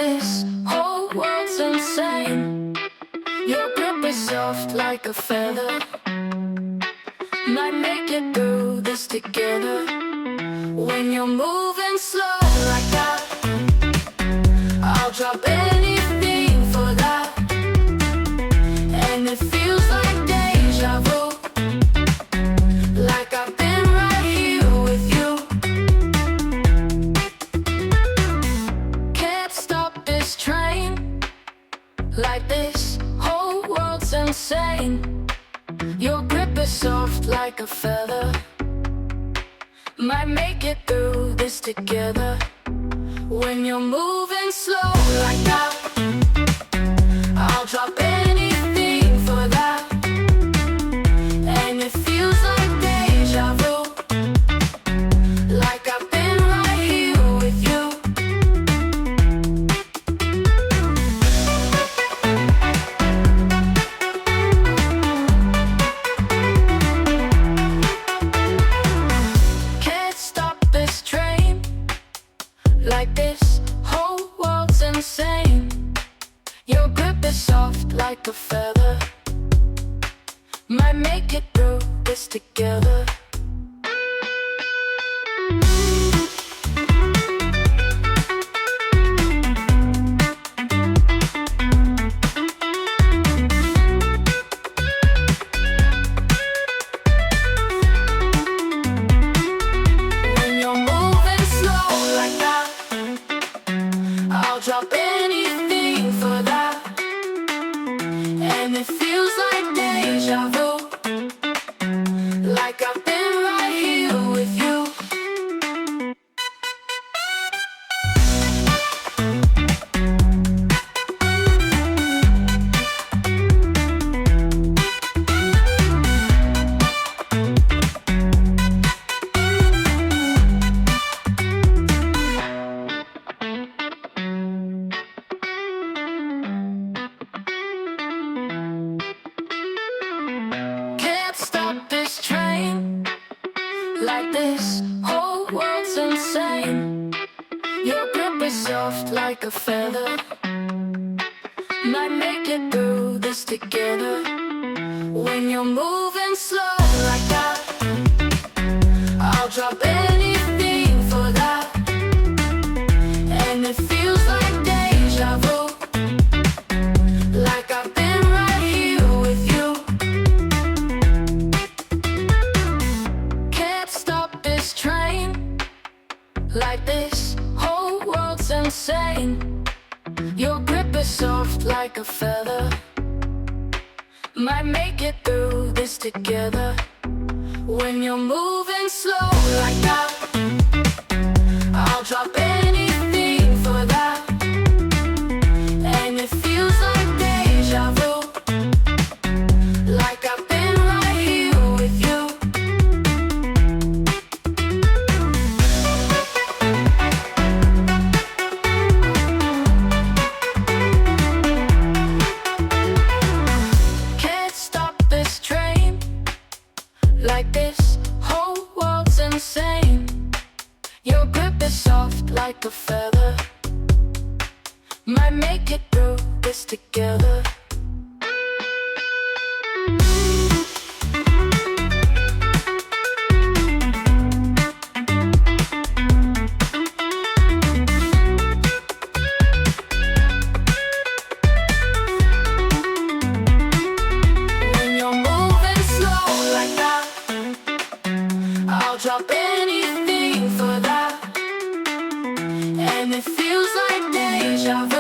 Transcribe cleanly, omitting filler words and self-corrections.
this whole world's insane. Your grip is soft like a feather. Might make it through this together. When you're moving slow like that, I'll drop anything for that. And it feels like deja vu, like I've been right here with you. Can't stop this train, like this whole world's insane. Your grip is soft like a feather. Might make it through this together. When you're moving slow like that, I'll drop anything for that. And it feels like deja vu, like I've been right here with you. Can't stop this train, like this whole world's insane. Your grip is soft like a feather. Might make it through this together. When you're moving slow like that, I'll drop anything for that. And it feels like deja vu, like I've been right here with you. Can't stop this train, like this whole world's insane. Your grip is soft like a feather. Might make it through this together. When you're moving slow like that, I'll drop anything for that. And it feels like deja vu, like I've been right here with you. Can't stop this train, like this whole world's insane. Your grip is soft like a feather. Might make it through this together. When you're moving slow like that, I'll drop anything for that. And it feels like deja vu, like I've been right here with you. Can't stop this train, like this whole world's insane. Your grip is soft like a feather. Might make it through this together. When you're moving slow like that, I'll drop anything for that. And it feels like deja vu,